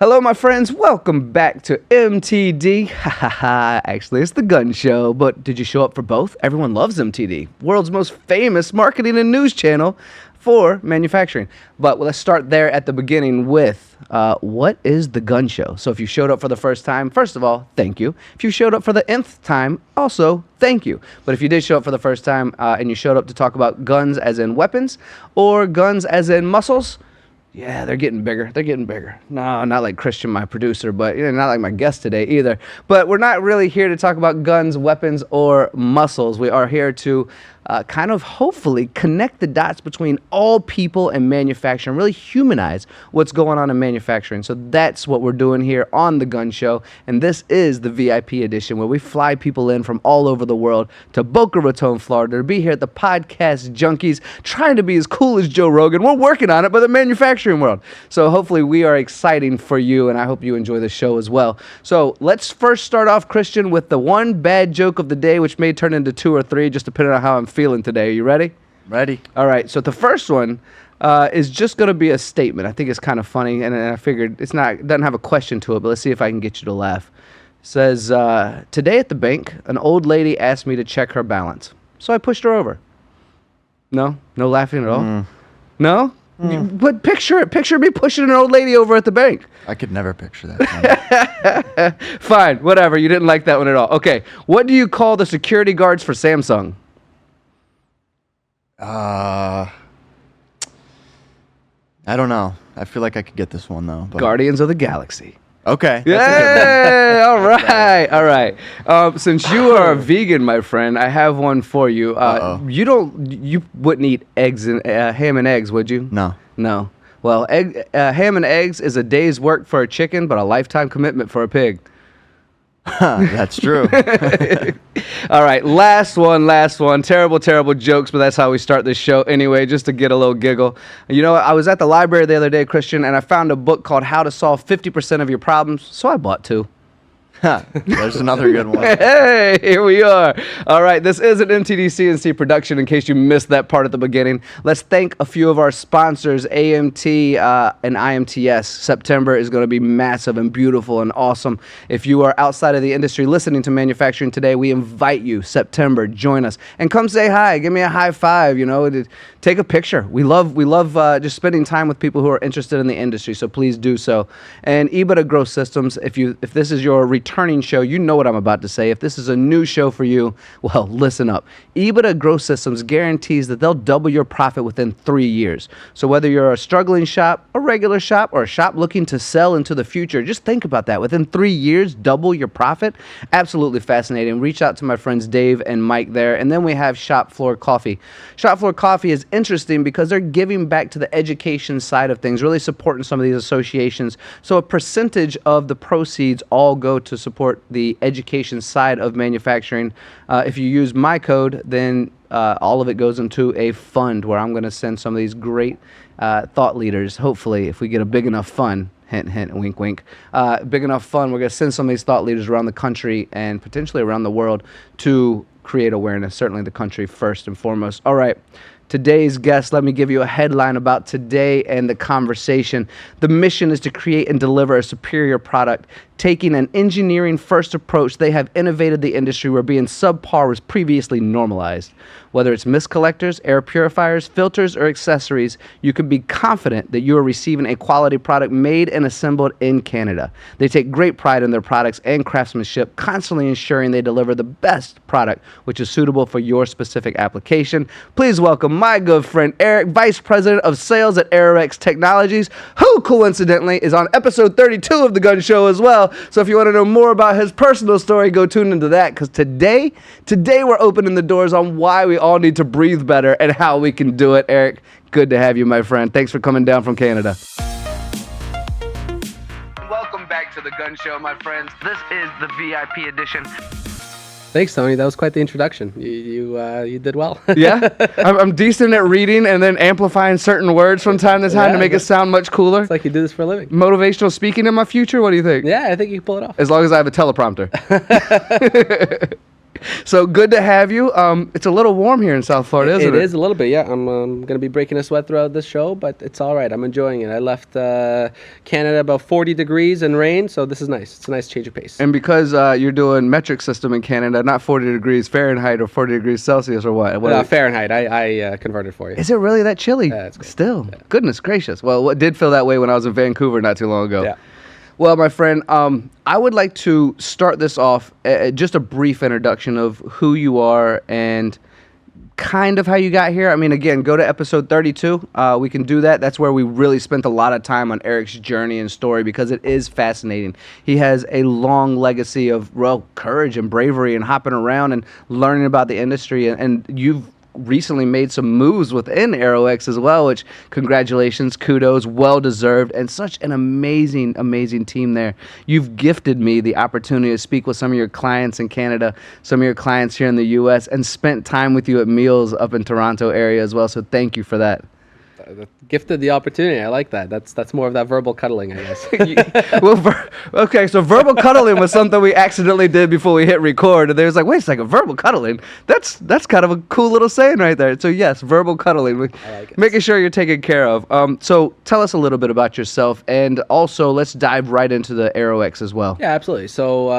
Hello, my friends. Welcome back to MTD. Actually, it's the Gunn Show, but did you show up for both? Everyone loves MTD, world's most famous marketing and news channel for manufacturing. But let's start there at the beginning with what is the Gunn Show? So if you showed up for the first time, first of all, thank you. If you showed up for the nth time, also thank you. But if you did show up for the first time and you showed up to talk about guns as in weapons or guns as in muscles, yeah, they're getting bigger. They're getting bigger. No, not like Christian, my producer, but not like my guest today either. But we're not really here to talk about guns, weapons, or muscles. We are here to kind of hopefully connect the dots between all people and manufacturing, really humanize what's going on in manufacturing. So that's what we're doing here on the Gunn Show. And this is the VIP edition where we fly people in from all over the world to Boca Raton, Florida to be here at the Podcast Junkies, trying to be as cool as Joe Rogan. We're working on it, but the manufacturing world. So hopefully we are exciting for you, and I hope you enjoy the show as well. So let's first start off, Christian, with the one bad joke of the day, which may turn into two or three, just depending on how I'm feeling today. Are you ready? Ready. All right. So the first one is just going to be a statement. I think it's kind of funny, and I figured it doesn't have a question to it, but let's see if I can get you to laugh. It says, today at the bank, an old lady asked me to check her balance. So I pushed her over. No? No laughing at all? No? But picture it. Picture me pushing an old lady over at the bank. I could never picture that. Fine. Whatever. You didn't like that one at all. Okay. What do you call the security guards for Samsung? I don't know. I feel like I could get this one, though. But... Guardians of the Galaxy. Okay. Yay! All right. All right. Since you are a vegan, my friend, I have one for you. You wouldn't eat eggs and ham and eggs, would you? No. No. Well, ham and eggs is a day's work for a chicken, but a lifetime commitment for a pig. That's true. All right, last one. Terrible jokes, but that's how we start this show anyway, just to get a little giggle. You know, I was at the library the other day, Christian, and I found a book called How to Solve 50% of Your Problems, so I bought two. There's another good one. Hey, here we are. All right, this is an MTD CNC production in case you missed that part at the beginning. Let's thank a few of our sponsors, AMT and IMTS. September is going to be massive and beautiful and awesome. If you are outside of the industry listening to manufacturing today, we invite you, September, join us. And come say hi. Give me a high five, take a picture. We love just spending time with people who are interested in the industry, so please do so. And EBITDA Growth Systems, if this is your returning show, you know what I'm about to say. If this is a new show for you, well, listen up. EBITDA Growth Systems guarantees that they'll double your profit within 3 years. So whether you're a struggling shop, a regular shop, or a shop looking to sell into the future, just think about that. Within 3 years, double your profit. Absolutely fascinating. Reach out to my friends Dave and Mike there. And then we have Shop Floor Coffee. Shop Floor Coffee is interesting because they're giving back to the education side of things, really supporting some of these associations. So a percentage of the proceeds all go to support the education side of manufacturing. If you use my code, then all of it goes into a fund where I'm going to send some of these great thought leaders. Hopefully, if we get a big enough fund, hint, hint, wink, wink, big enough fund, we're going to send some of these thought leaders around the country and potentially around the world to create awareness, certainly the country first and foremost. All right. Today's guest, let me give you a headline about today and the conversation. The mission is to create and deliver a superior product. Taking an engineering-first approach, they have innovated the industry where being subpar was previously normalized. Whether it's mist collectors, air purifiers, filters, or accessories, you can be confident that you are receiving a quality product made and assembled in Canada. They take great pride in their products and craftsmanship, constantly ensuring they deliver the best product, which is suitable for your specific application. Please welcome my good friend Erik, Vice President of Sales at Aeroex Technologies, who coincidentally is on episode 32 of The Gunn Show as well. So if you want to know more about his personal story, go tune into that, because today we're opening the doors on why we all need to breathe better and how we can do it. Erik, good to have you, my friend. Thanks for coming down from Canada. Welcome back to The Gunn Show, my friends. This is the VIP edition. Thanks, Tony. That was quite the introduction. You did well. Yeah? I'm decent at reading and then amplifying certain words from time to time to make it sound much cooler. It's like you do this for a living. Motivational speaking in my future? What do you think? Yeah, I think you can pull it off. As long as I have a teleprompter. So good to have you. It's a little warm here in South Florida, isn't it? It is a little bit, yeah. I'm going to be breaking a sweat throughout this show, but it's all right. I'm enjoying it. I left Canada about 40 degrees and rain, so this is nice. It's a nice change of pace. And because you're doing metric system in Canada, not 40 degrees Fahrenheit or 40 degrees Celsius or what? Fahrenheit. I converted for you. Is it really that chilly? Yeah, it's good. Still. Yeah. Goodness gracious. Well, it did feel that way when I was in Vancouver not too long ago. Yeah. Well, my friend, I would like to start this off just a brief introduction of who you are and kind of how you got here. I mean, again, go to episode 32. We can do that. That's where we really spent a lot of time on Erik's journey and story because it is fascinating. He has a long legacy of courage and bravery and hopping around and learning about the industry. And you've recently made some moves within Aeroex as well, which congratulations, kudos, well deserved, and such an amazing team there. You've gifted me the opportunity to speak with some of your clients in Canada, some of your clients here in the US, and spent time with you at meals up in Toronto area as well, so thank you for that. Gifted the opportunity. I like that. That's more of that verbal cuddling, I guess. Okay, so verbal cuddling was something we accidentally did before we hit record, and there's like, wait a second, verbal cuddling? That's kind of a cool little saying right there. So yes, verbal cuddling. I like it. Making sure you're taken care of. So tell us a little bit about yourself, and also let's dive right into the Aeroex as well. Yeah, absolutely. So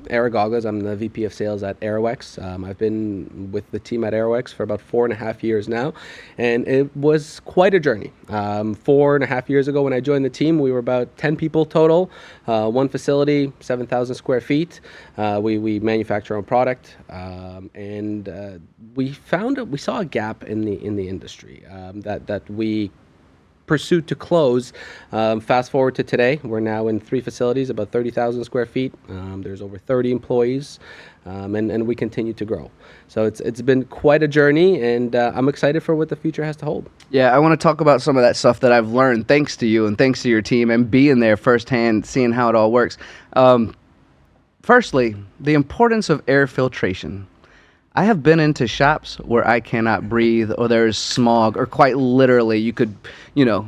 Erik Goglidze, I'm the VP of Sales at Aeroex. I've been with the team at Aeroex for about 4.5 years now, and it was quite a journey. 4.5 years ago when I joined the team, we were about 10 people total, one facility, 7,000 square feet. We manufacture our own product, and we saw a gap in the industry that we pursued to close. Fast forward to today, we're now in 3 facilities, about 30,000 square feet. There's over 30 employees, and we continue to grow. So it's been quite a journey, and I'm excited for what the future has to hold. Yeah, I want to talk about some of that stuff that I've learned thanks to you and thanks to your team and being there firsthand, seeing how it all works. Firstly, the importance of air filtration. I have been into shops where I cannot breathe or there's smog, or quite literally you could,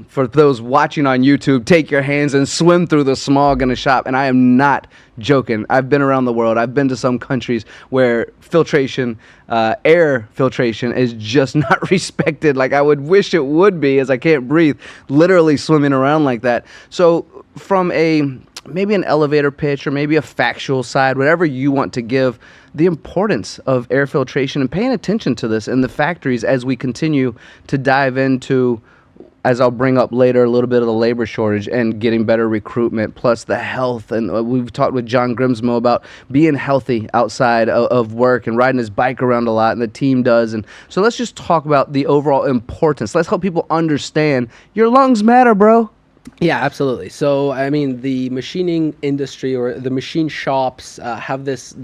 for those watching on YouTube, take your hands and swim through the smog in a shop. And I am not joking. I've been around the world. I've been to some countries where filtration, air filtration is just not respected like I would wish it would be, as I can't breathe, literally swimming around like that. So from maybe an elevator pitch or maybe a factual side, whatever you want to give, the importance of air filtration and paying attention to this in the factories as we continue to dive into, as I'll bring up later, a little bit of the labor shortage and getting better recruitment, plus the health. And we've talked with John Grimsmo about being healthy outside of work and riding his bike around a lot, and the team does. And so let's just talk about the overall importance. Let's help people understand your lungs matter, bro. Yeah, absolutely. So, I mean, the machining industry or the machine shops have this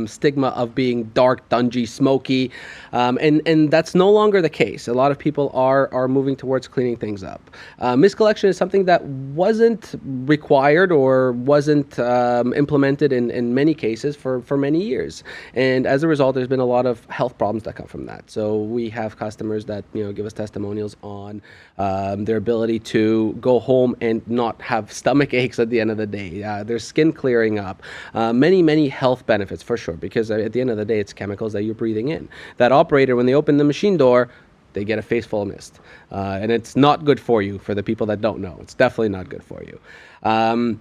stigma of being dark, dungy, smoky, and that's no longer the case. A lot of people are moving towards cleaning things up. Mist-Collection is something that wasn't required or wasn't implemented in many cases for many years, and as a result, there's been a lot of health problems that come from that. So we have customers that give us testimonials on their ability to go home and not have stomach aches at the end of the day. Their skin clearing up. Many health benefits for sure, because at the end of the day, it's chemicals that you're breathing in. That operator, when they open the machine door, they get a face full of mist. And it's not good for you, for the people that don't know. It's definitely not good for you.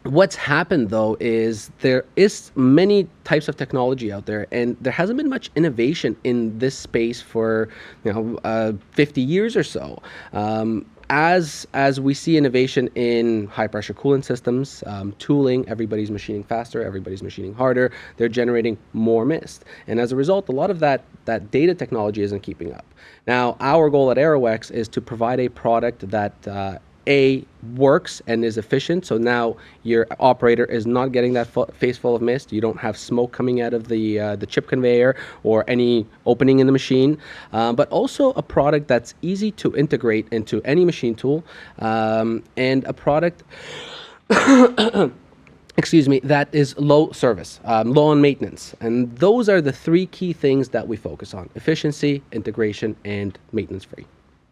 What's happened, though, is there is many types of technology out there, and there hasn't been much innovation in this space for 50 years or so. As we see innovation in high-pressure coolant systems, tooling, everybody's machining faster, everybody's machining harder, they're generating more mist. And as a result, a lot of that data technology isn't keeping up. Now, our goal at Aeroex is to provide a product that works and is efficient. So now your operator is not getting that face full of mist. You don't have smoke coming out of the chip conveyor or any opening in the machine, but also a product that's easy to integrate into any machine tool, and a product excuse me, that is low service, low on maintenance. And those are the 3 key things that we focus on: efficiency, integration, and maintenance free.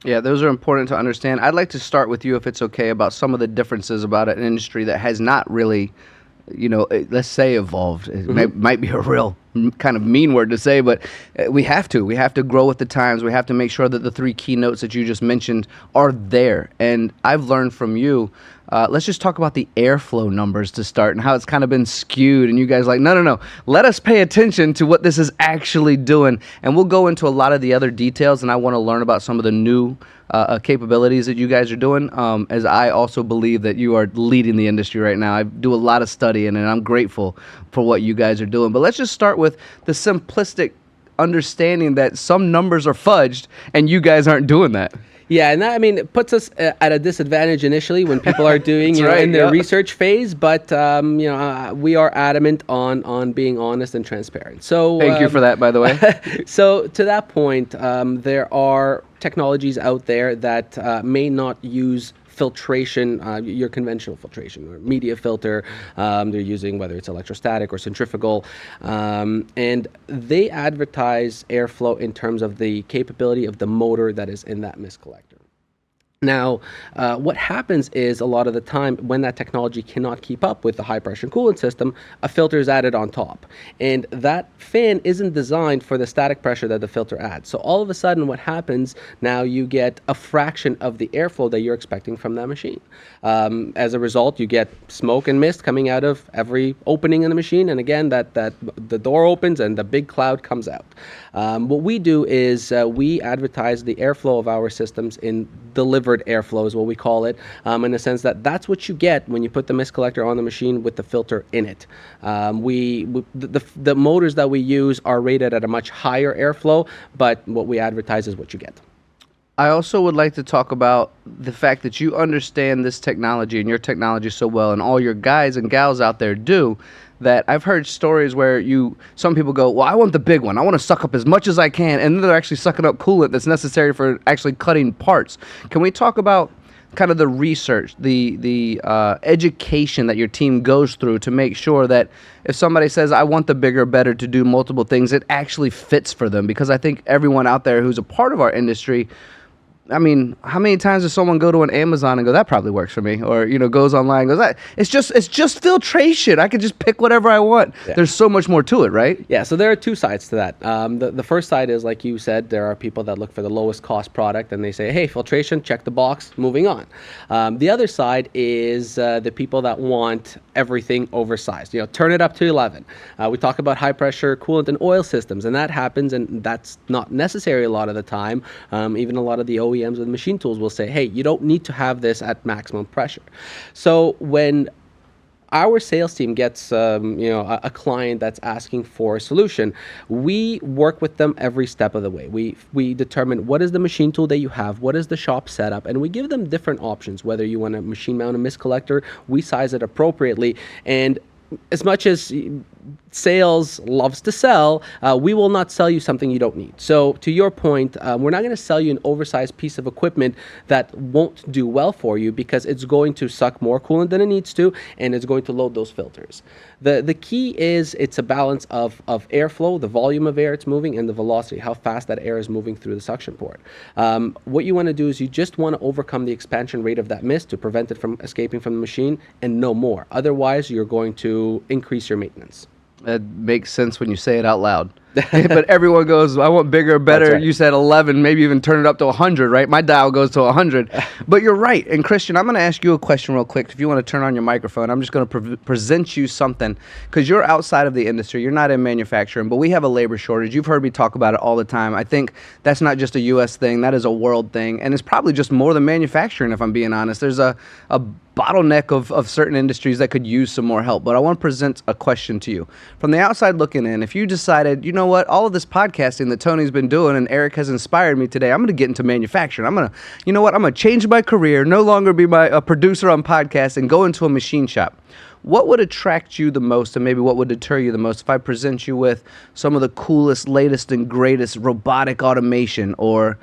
Yeah, those are important to understand. I'd like to start with you, if it's okay, about some of the differences about an industry that has not really let's say evolved. It might be a real kind of mean word to say, but we have to grow with the times. We have to make sure that the 3 keynotes that you just mentioned are there. And I've learned from you, let's just talk about the airflow numbers to start and how it's kind of been skewed. And you guys are like, no, let us pay attention to what this is actually doing. And we'll go into a lot of the other details, and I want to learn about some of the new capabilities that you guys are doing, as I also believe that you are leading the industry right now. I do a lot of studying, and I'm grateful for what you guys are doing. But let's just start with the simplistic understanding that some numbers are fudged, and you guys aren't doing that. Yeah, and that, I mean, it puts us at a disadvantage initially when people are doing, in their research phase. But we are adamant on being honest and transparent. So thank you for that, by the way. So to that point, there are technologies out there that may not use filtration, your conventional filtration or media filter. They're using whether it's electrostatic or centrifugal, and they advertise airflow in terms of the capability of the motor that is in that mist collector. Now, what happens is a lot of the time when that technology cannot keep up with the high pressure coolant system, a filter is added on top. And that fan isn't designed for the static pressure that the filter adds. So all of a sudden what happens, now you get a fraction of the airflow that you're expecting from that machine. As a result, you get smoke and mist coming out of every opening in the machine. And again, that the door opens and the big cloud comes out. What we do is we advertise the airflow of our systems in delivered airflow is what we call it, in the sense that that's what you get when you put the mist collector on the machine with the filter in it. The motors that we use are rated at a much higher airflow, but what we advertise is what you get. I also would like to talk about the fact that you understand this technology and your technology so well, and all your guys and gals out there do, that I've heard stories where some people go, well, I want the big one. I want to suck up as much as I can, and then they're actually sucking up coolant that's necessary for actually cutting parts. Can we talk about kind of the research, the education that your team goes through to make sure that if somebody says, I want the bigger, better to do multiple things, it actually fits for them? Because I think everyone out there who's a part of our industry, I mean, how many times does someone go to an Amazon and go, that probably works for me? Or, goes online and goes, that it's just filtration. I can just pick whatever I want. Yeah. There's so much more to it, right? Yeah, so there are 2 sides to that. The first side is, like you said, there are people that look for the lowest cost product and they say, hey, filtration, check the box, moving on. The other side is the people that want everything oversized. Turn it up to 11. We talk about high pressure coolant and oil systems, and that happens, and that's not necessary a lot of the time. Even a lot of the OEMs with machine tools will say, hey, you don't need to have this at maximum pressure. So when our sales team gets a client that's asking for a solution, we work with them every step of the way. We determine what is the machine tool that you have, what is the shop setup, and we give them different options. Whether you want to machine mount a mist collector, we size it appropriately. And as much as sales loves to sell, we will not sell you something you don't need. So to your point, we're not going to sell you an oversized piece of equipment that won't do well for you, because it's going to suck more coolant than it needs to, and it's going to load those filters. The key is it's a balance of airflow, the volume of air it's moving, and the velocity, how fast that air is moving through the suction port. What you want to do is you just want to overcome the expansion rate of that mist to prevent it from escaping from the machine, and no more. Otherwise, you're going to increase your maintenance. That makes sense when you say it out loud. But everyone goes, I want bigger, better. Right. You said 11, maybe even turn it up to 100, right? My dial goes to 100. But you're right. And Christian, I'm going to ask you a question real quick. If you want to turn on your microphone, I'm just going to present you something, because you're outside of the industry. You're not in manufacturing, but we have a labor shortage. You've heard me talk about it all the time. I think that's not just a U.S. thing. That is a world thing. And it's probably just more than manufacturing, if I'm being honest. There's a bottleneck of certain industries that could use some more help. But I want to present a question to you. From the outside looking in, if you decided, you know what, all of this podcasting that Tony's been doing and Erik has inspired me today, I'm going to get into manufacturing. I'm going to change my career, no longer be a producer on podcasts, and go into a machine shop. What would attract you the most, and maybe what would deter you the most, if I present you with some of the coolest, latest, and greatest robotic automation, or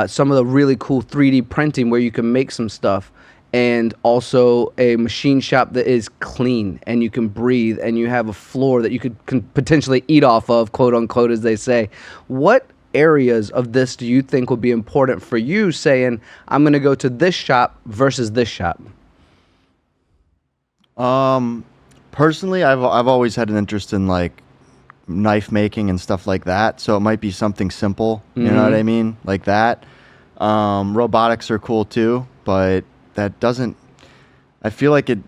some of the really cool 3D printing where you can make some stuff, and also a machine shop that is clean and you can breathe and you have a floor that you can potentially eat off of, quote unquote, as they say? What areas of this do you think would be important for you, saying, I'm going to go to this shop versus this shop? Personally, I've always had an interest in like knife making and stuff like that. So it might be something simple. You know what I mean? Like that. Robotics are cool too, but that doesn't. I feel like it.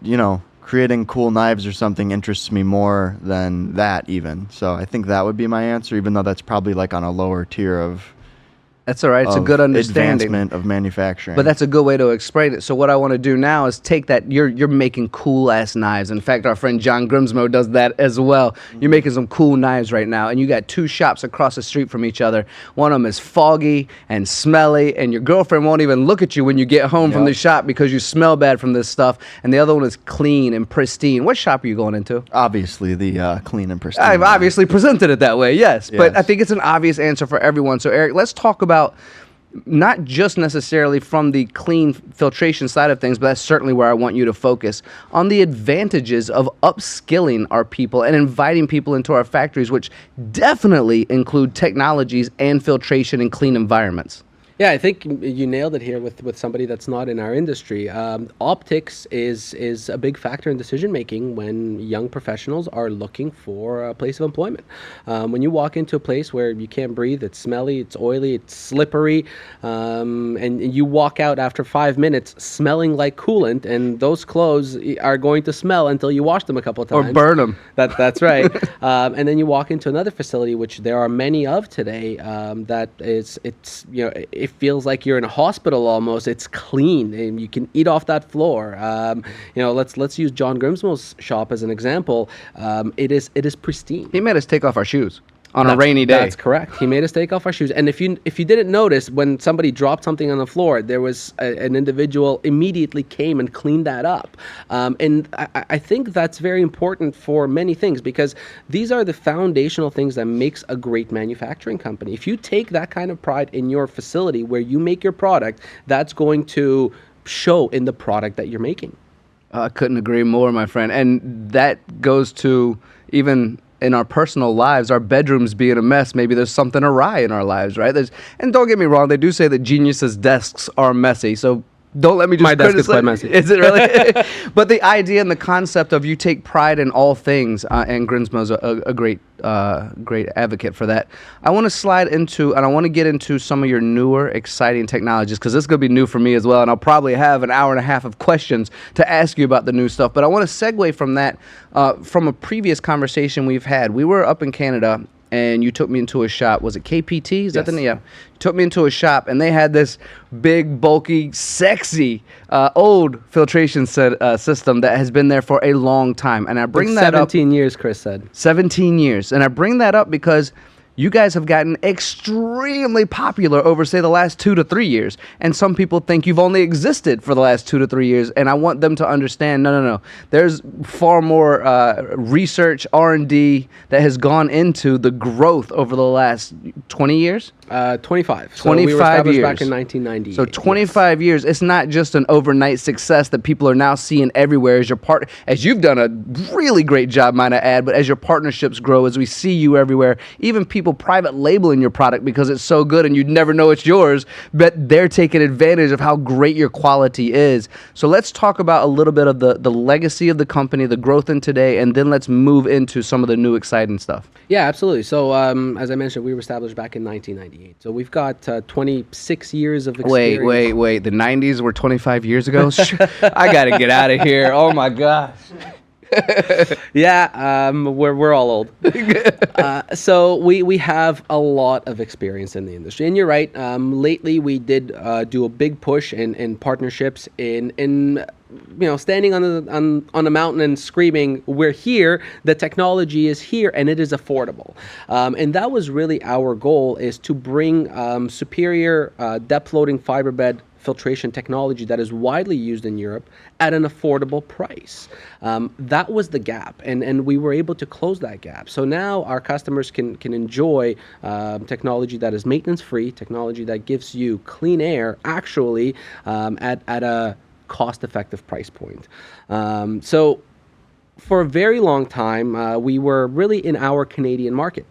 Creating cool knives or something interests me more than that even. So I think that would be my answer, even though that's probably like on a lower tier of. That's all right. It's a good understanding. Advancement of manufacturing. But that's a good way to explain it. So what I want to do now is take that. You're making cool ass knives. In fact, our friend John Grimsmo does that as well. You're making some cool knives right now, and you got two shops across the street from each other. One of them is foggy and smelly, and your girlfriend won't even look at you when you get home from the shop because you smell bad from this stuff. And the other one is clean and pristine. What shop are you going into? Obviously the clean and pristine. I've obviously presented it that way, yes. But I think it's an obvious answer for everyone. So Eric, let's talk about not just necessarily from the clean filtration side of things, but that's certainly where I want you to focus on the advantages of upskilling our people and inviting people into our factories, which definitely include technologies and filtration and clean environments. Yeah, I think you nailed it here with somebody that's not in our industry. Optics is a big factor in decision making when young professionals are looking for a place of employment. When you walk into a place where you can't breathe, it's smelly, it's oily, it's slippery, and you walk out after 5 minutes smelling like coolant, and those clothes are going to smell until you wash them a couple of times. Or burn them. That's right. And then you walk into another facility, which there are many of today, that it feels like you're in a hospital almost. It's clean and you can eat off that floor. Let's use John Grimsmo's shop as an example. It is pristine. He made us take off our shoes on a rainy day. That's correct. He made us take off our shoes. And if you didn't notice, when somebody dropped something on the floor, there was an individual immediately came and cleaned that up. And I think that's very important for many things, because these are the foundational things that makes a great manufacturing company. If you take that kind of pride in your facility where you make your product, that's going to show in the product that you're making. I couldn't agree more, my friend. And that goes to even in our personal lives, our bedrooms being a mess. Maybe there's something awry in our lives, right? And don't get me wrong, they do say that geniuses' desks are messy. So don't let me just My desk is quite messy. Is it really? But the idea and the concept of you take pride in all things, and Grimsmo's a great advocate for that. I want to slide into, and I want to get into some of your newer, exciting technologies, because this is going to be new for me as well, and I'll probably have an hour and a half of questions to ask you about the new stuff. But I want to segue from that, from a previous conversation we've had. We were up in Canada, and you took me into a shop. Was it KPT? Is that the name? Yeah. You took me into a shop, and they had this big, bulky, sexy, old filtration system that has been there for a long time. And I bring that up. 17 years, Chris said. 17 years. And I bring that up because you guys have gotten extremely popular over, say, the last 2 to 3 years. And some people think you've only existed for the last 2 to 3 years. And I want them to understand, no. There's far more research, R&D that has gone into the growth over the last 20 years? 25. So we were established back in 1998. So 25 years. It's not just an overnight success that people are now seeing everywhere as you've done a really great job, might I add, but as your partnerships grow, as we see you everywhere, even people private labeling your product because it's so good and you'd never know it's yours, but they're taking advantage of how great your quality is. So let's talk about a little bit of the legacy of the company, the growth in today, and then let's move into some of the new exciting stuff. Yeah, absolutely. So as I mentioned, we were established back in 1998. So we've got 26 years of experience. Wait. The 90s were 25 years ago? I got to get out of here. Oh, my gosh. Yeah, we're all old. So we have a lot of experience in the industry, and you're right. Lately, we did do a big push in partnerships in standing on a mountain and screaming, "We're here! The technology is here, and it is affordable." And that was really our goal: is to bring superior depth loading fiber bed filtration technology that is widely used in Europe at an affordable price. That was the gap, and we were able to close that gap. So now our customers can enjoy technology that is maintenance-free, technology that gives you clean air, actually, at a cost-effective price point. So for a very long time, we were really in our Canadian market.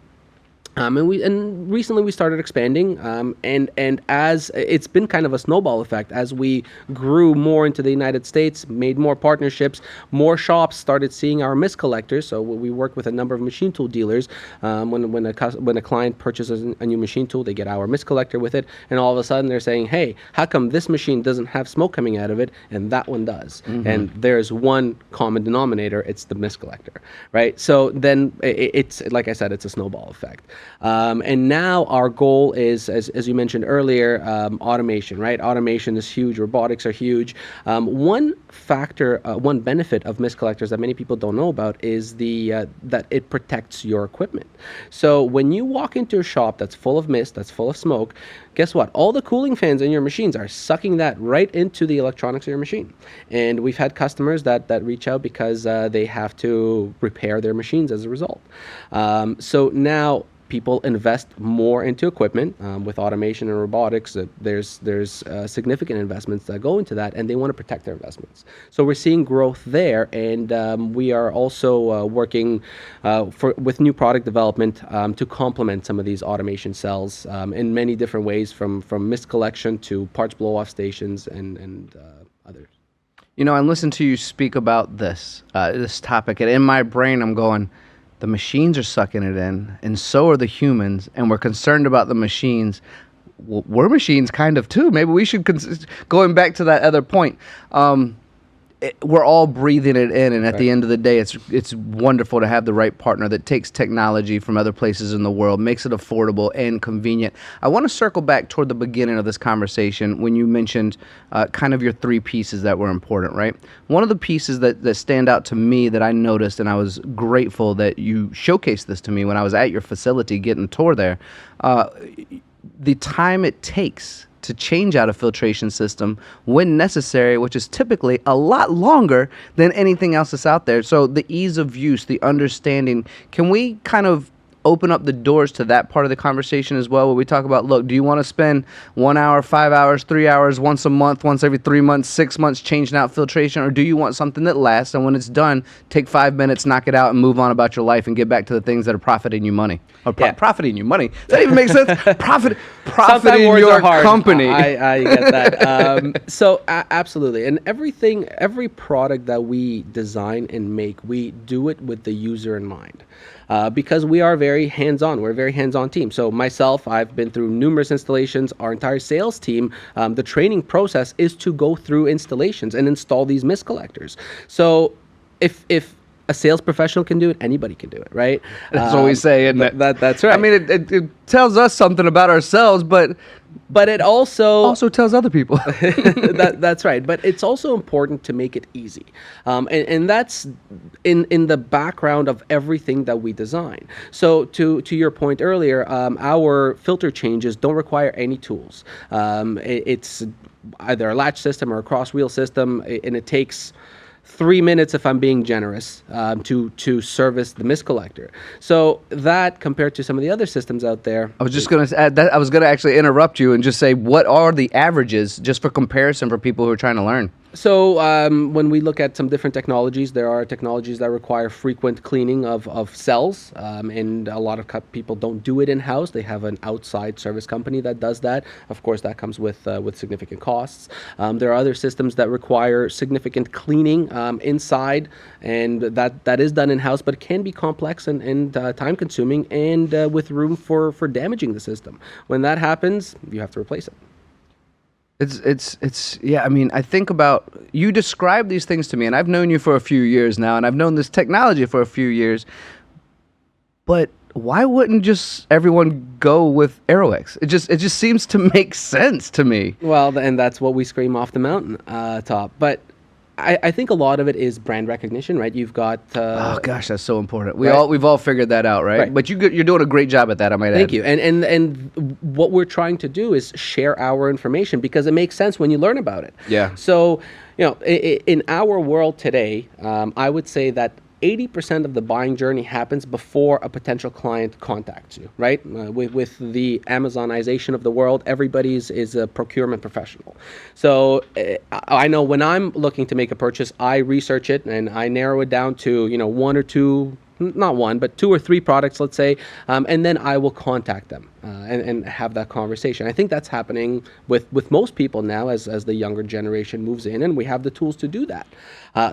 And recently we started expanding, and as it's been kind of a snowball effect as we grew more into the United States, made more partnerships, more shops started seeing our Mist collectors. So we work with a number of machine tool dealers. When a client purchases a new machine tool, they get our Mist collector with it, and all of a sudden they're saying, "Hey, how come this machine doesn't have smoke coming out of it, and that one does?" And there's one common denominator: it's the Mist collector, right? So then it's like I said, it's a snowball effect. And now our goal is, as you mentioned earlier, automation, right? Automation is huge. Robotics are huge. One factor, one benefit of mist collectors that many people don't know about is that it protects your equipment. So when you walk into a shop that's full of mist, that's full of smoke, guess what? All the cooling fans in your machines are sucking that right into the electronics of your machine. And we've had customers that reach out because they have to repair their machines as a result. So now people invest more into equipment with automation and robotics. There's significant investments that go into that, and they want to protect their investments. So we're seeing growth there, and we are also working with new product development to complement some of these automation cells in many different ways, from mist collection to parts blow-off stations and others. You know, I listened to you speak about this topic, and in my brain, I'm going, the machines are sucking it in, and so are the humans, and we're concerned about the machines. Well, we're machines kind of too. Maybe we should, going back to that other point, we're all breathing it in, and at the end of the day, it's wonderful to have the right partner that takes technology from other places in the world, makes it affordable and convenient. I want to circle back toward the beginning of this conversation when you mentioned kind of your three pieces that were important, right? One of the pieces that stand out to me that I noticed, and I was grateful that you showcased this to me when I was at your facility getting a tour there, the time it takes to change out a filtration system when necessary, which is typically a lot longer than anything else that's out there. So the ease of use, the understanding, can we kind of open up the doors to that part of the conversation as well, where we talk about, look, do you want to spend 1 hour, 5 hours, 3 hours, once a month, once every 3 months, 6 months changing out filtration, or do you want something that lasts, and when it's done, take 5 minutes, knock it out, and move on about your life and get back to the things that are profiting you money? Or profiting you money. Does that even make sense? Profiting your company. I get that. So absolutely. And every product that we design and make, we do it with the user in mind. Because we are very hands-on. We're a very hands-on team. So myself, I've been through numerous installations. Our entire sales team, the training process is to go through installations and install these mist collectors. So if a sales professional can do it, anybody can do it, right? That's what we say, isn't it? That's right. I mean, it tells us something about ourselves, but it also tells other people. That's right. But it's also important to make it easy. And that's in the background of everything that we design. So to your point earlier, our filter changes don't require any tools. It's either a latch system or a cross wheel system, and it takes 3 minutes, if I'm being generous, to service the mist collector. So that, compared to some of the other systems out there, I was just going to add that. I was going to actually interrupt you and just say, what are the averages, just for comparison, for people who are trying to learn? So when we look at some different technologies, there are technologies that require frequent cleaning of cells, and a lot of people don't do it in-house. They have an outside service company that does that. Of course, that comes with significant costs. There are other systems that require significant cleaning inside, and that is done in-house, but it can be complex and time-consuming, and with room for damaging the system. When that happens, you have to replace it. It's yeah, I mean, I think about, you describe these things to me, and I've known you for a few years now, and I've known this technology for a few years, but why wouldn't just everyone go with Aeroex? It just seems to make sense to me. Well, and that's what we scream off the mountain top. But I think a lot of it is brand recognition, right? You've got oh gosh, that's so important. We've all figured that out, right? But you're doing a great job at that, I might add. Thank you. And what we're trying to do is share our information, because it makes sense when you learn about it. Yeah. So, in our world today, I would say that 80% of the buying journey happens before a potential client contacts you, right? With the Amazonization of the world, everybody is a procurement professional. So I know when I'm looking to make a purchase, I research it and I narrow it down to 1 or 2 not one, but 2 or 3 products, let's say, and then I will contact them and have that conversation. I think that's happening with most people now as the younger generation moves in, and we have the tools to do that.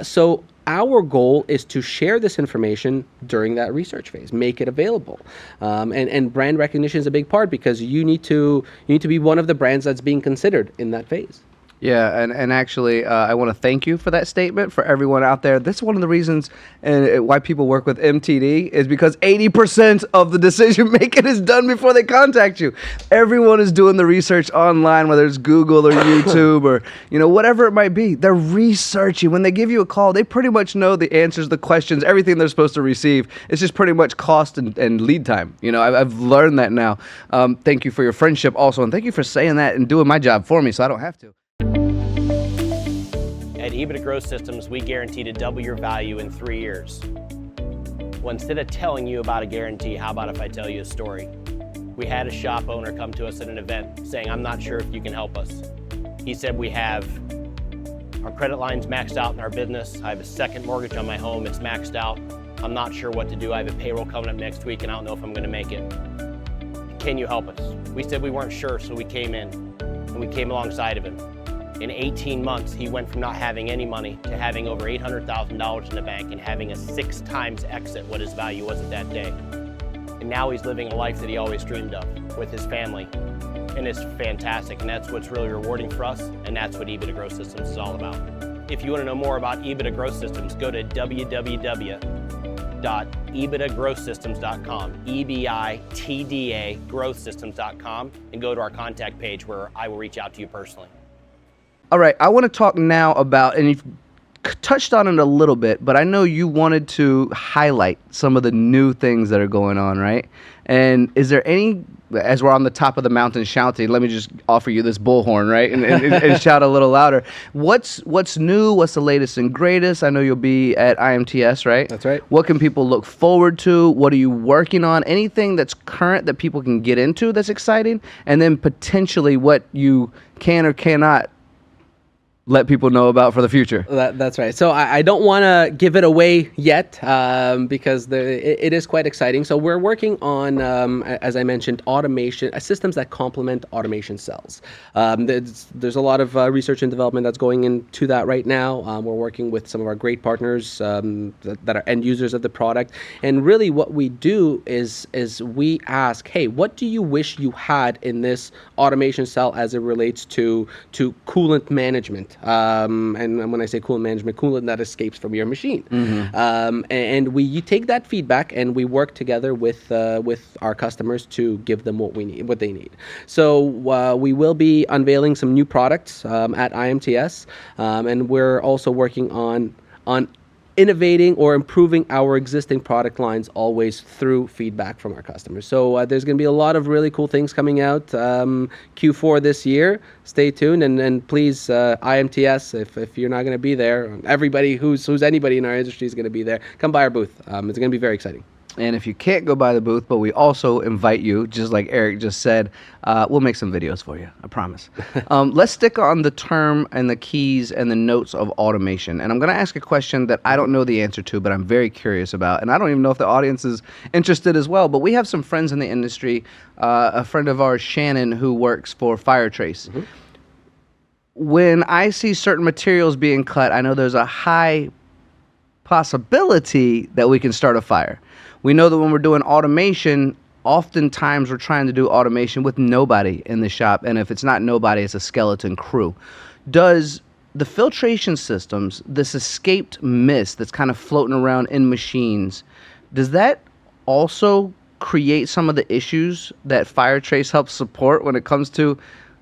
So our goal is to share this information during that research phase, make it available, and brand recognition is a big part, because you need to be one of the brands that's being considered in that phase. Yeah, and actually, I want to thank you for that statement. For everyone out there, that's one of the reasons why people work with MTD, is because 80% of the decision making is done before they contact you. Everyone is doing the research online, whether it's Google or YouTube or whatever it might be. They're researching. When they give you a call, they pretty much know the answers, the questions, everything they're supposed to receive. It's just pretty much cost and lead time. I've learned that now. Thank you for your friendship also, and thank you for saying that and doing my job for me so I don't have to. At EBITDA Growth Systems, we guarantee to double your value in 3 years. Well, instead of telling you about a guarantee, how about if I tell you a story? We had a shop owner come to us at an event saying, I'm not sure if you can help us. He said, we have our credit lines maxed out in our business. I have a second mortgage on my home, it's maxed out. I'm not sure what to do. I have a payroll coming up next week and I don't know if I'm gonna make it. Can you help us? We said we weren't sure, so we came in and we came alongside of him. In 18 months, he went from not having any money to having over $800,000 in the bank and having a 6 times exit what his value was at that day. And now he's living a life that he always dreamed of with his family. And it's fantastic, and that's what's really rewarding for us, and that's what EBITDA Growth Systems is all about. If you want to know more about EBITDA Growth Systems, go to www.ebitagrowthsystems.com, EBITDA growthsystems.com, and go to our contact page where I will reach out to you personally. All right, I want to talk now about, and you've touched on it a little bit, but I know you wanted to highlight some of the new things that are going on, right? And is there any, as we're on the top of the mountain shouting, let me just offer you this bullhorn, right? And shout a little louder. What's new? What's the latest and greatest? I know you'll be at IMTS, right? That's right. What can people look forward to? What are you working on? Anything that's current that people can get into that's exciting? And then potentially what you can or cannot let people know about for the future. That's right. So I don't want to give it away yet because it is quite exciting. So we're working on, as I mentioned, automation, systems that complement automation cells. There's a lot of research and development that's going into that right now. We're working with some of our great partners that are end users of the product. And really what we do is we ask, hey, what do you wish you had in this automation cell as it relates to coolant management? And when I say coolant management, coolant that escapes from your machine. Mm-hmm. And you take that feedback and we work together with our customers to give them what they need. So we will be unveiling some new products at IMTS, and we're also working on innovating or improving our existing product lines always through feedback from our customers. So there's going to be a lot of really cool things coming out Q4 this year. Stay tuned, and please, IMTS, if you're not going to be there, everybody who's anybody in our industry is going to be there. Come by our booth. It's going to be very exciting. And if you can't go by the booth, but we also invite you, just like Erik just said, we'll make some videos for you, I promise. Let's stick on the term and the keys and the notes of automation. And I'm going to ask a question that I don't know the answer to, but I'm very curious about. And I don't even know if the audience is interested as well. But we have some friends in the industry, a friend of ours, Shannon, who works for Firetrace. Mm-hmm. When I see certain materials being cut, I know there's a high possibility that we can start a fire. We know that when we're doing automation, oftentimes we're trying to do automation with nobody in the shop. And if it's not nobody, it's a skeleton crew. Does the filtration systems, this escaped mist that's kind of floating around in machines, does that also create some of the issues that Firetrace helps support when it comes to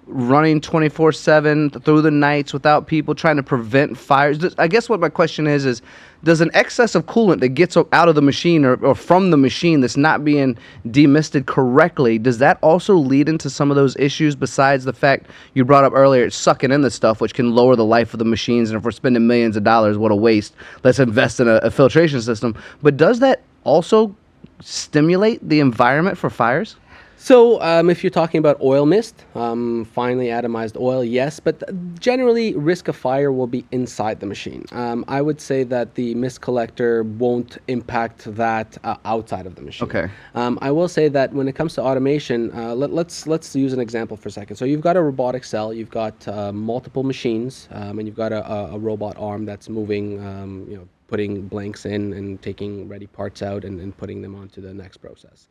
running 24/7 through the nights without people, trying to prevent fires? I guess what my question is does an excess of coolant that gets out of the machine or from the machine that's not being demisted correctly, does that also lead into some of those issues besides the fact you brought up earlier, it's sucking in the stuff, which can lower the life of the machines, and if we're spending millions of dollars, what a waste. Let's invest in a filtration system. But does that also stimulate the environment for fires? So if you're talking about oil mist, finely atomized oil, yes, but generally risk of fire will be inside the machine. I would say that the mist collector won't impact that outside of the machine. Okay. I will say that when it comes to automation, let's use an example for a second. So you've got a robotic cell, you've got multiple machines, and you've got a robot arm that's moving, putting blanks in and taking ready parts out and putting them onto the next process.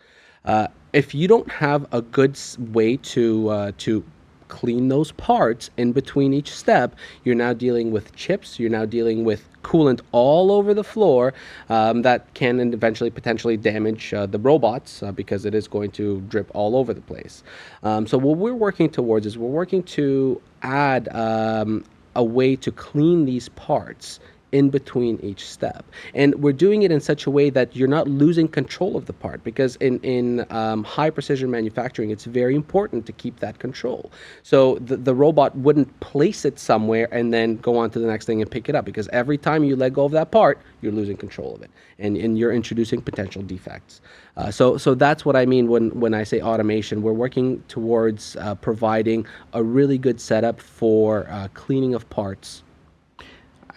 If you don't have a good way to clean those parts in between each step, you're now dealing with chips, you're now dealing with coolant all over the floor that can eventually potentially damage the robots because it is going to drip all over the place. So what we're working towards is we're working to add a way to clean these parts in between each step, and we're doing it in such a way that you're not losing control of the part, because in high precision manufacturing it's very important to keep that control. So the robot wouldn't place it somewhere and then go on to the next thing and pick it up, because every time you let go of that part you're losing control of it, and you're introducing potential defects. So that's what I mean when I say automation. We're working towards providing a really good setup for cleaning of parts.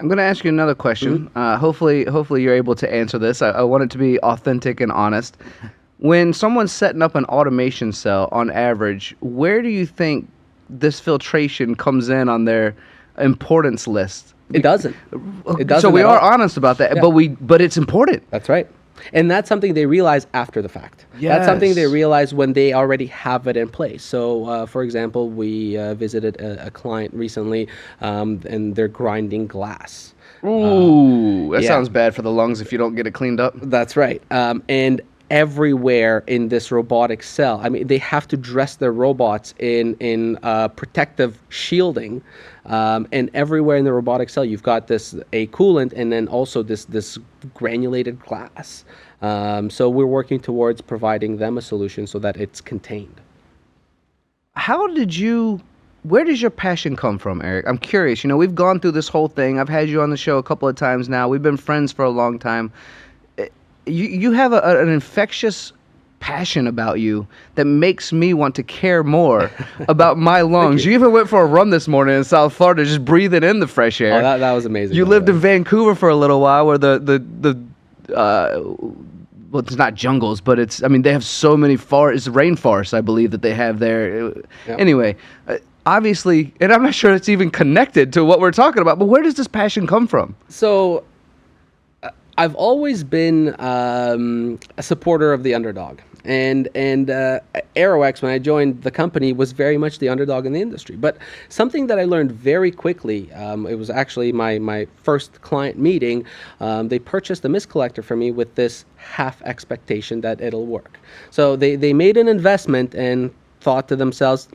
I'm going to ask you another question. Hopefully you're able to answer this. I want it to be authentic and honest. When someone's setting up an automation cell, on average, where do you think this filtration comes in on their importance list? It doesn't. It doesn't. So we at are all. honest about that, Yeah. but it's important. That's right. And that's something they realize after the fact. That's something they Yes. realize when they already have it in place. So, for example, we visited a client recently, and they're grinding glass. Ooh, that yeah. sounds bad for the lungs if you don't get it cleaned up. That's right. And everywhere in this robotic cell, I mean, they have to dress their robots in protective shielding, and everywhere in the robotic cell you've got a coolant, and then also this granulated glass. So we're working towards providing them a solution so that it's contained. Where does your passion come from, Erik? I'm curious. We've gone through this whole thing. I've had you on the show a couple of times now. We've been friends for a long time. You have an infectious passion about you that makes me want to care more about my lungs. You even went for a run this morning in South Florida, just breathing in the fresh air. Oh, that was amazing. You lived in Vancouver for a little while, where well, it's not jungles, but they have so many it's rainforests, I believe, that they have there. Yep. Anyway, obviously, and I'm not sure it's even connected to what we're talking about, but where does this passion come from? So I've always been a supporter of the underdog. And Aeroex, when I joined the company, was very much the underdog in the industry. But something that I learned very quickly, it was actually my first client meeting, they purchased a mist collector for me with this half expectation that it'll work. So they made an investment and thought to themselves,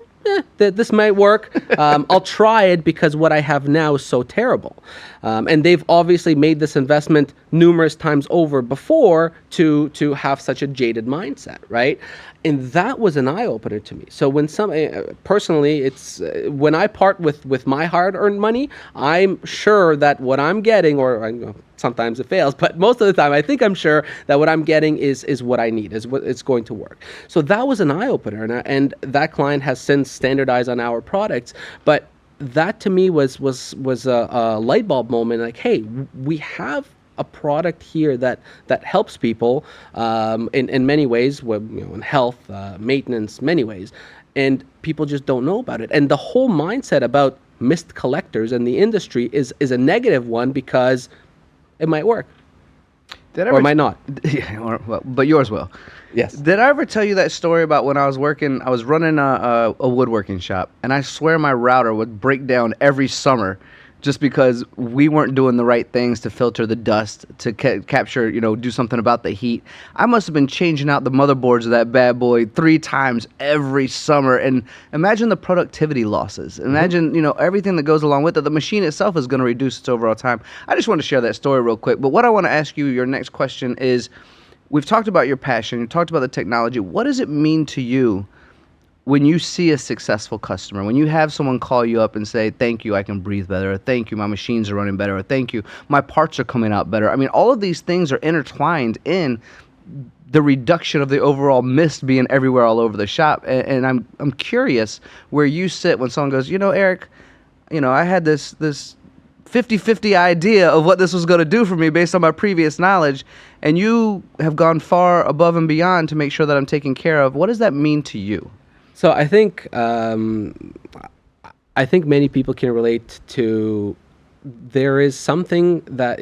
this might work. I'll try it because what I have now is so terrible. And they've obviously made this investment numerous times over before to have such a jaded mindset, right? And that was an eye-opener to me. So when personally, it's when I part with my hard-earned money, I'm sure that what I'm getting, or sometimes it fails, but most of the time I think I'm sure that what I'm getting is what I need, is what it's going to work. So that was an eye-opener, and that client has since standardized on our products. But that to me was a light bulb moment. Like, hey, we have a product here that helps people in many ways, in health, maintenance, many ways, and people just don't know about it. And the whole mindset about mist collectors and the industry is a negative one, because it might work, or it might not. Yeah, but yours will. Yes. Did I ever tell you that story about when I was running a woodworking shop, and I swear my router would break down every summer just because we weren't doing the right things to filter the dust, to capture, do something about the heat. I must have been changing out the motherboards of that bad boy 3 times every summer. And imagine the productivity losses. Imagine, everything that goes along with it. The machine itself is going to reduce its overall time. I just want to share that story real quick. But what I want to ask you, your next question is, we've talked about your passion. You talked about the technology. What does it mean to you when you see a successful customer, when you have someone call you up and say, thank you, I can breathe better, or thank you, my machines are running better, or thank you, my parts are coming out better? I mean, all of these things are intertwined in the reduction of the overall mist being everywhere all over the shop. And I'm curious where you sit when someone goes, Erik, I had this 50-50 idea of what this was going to do for me based on my previous knowledge, and you have gone far above and beyond to make sure that I'm taken care of. What does that mean to you? So I think many people can relate to. There is something that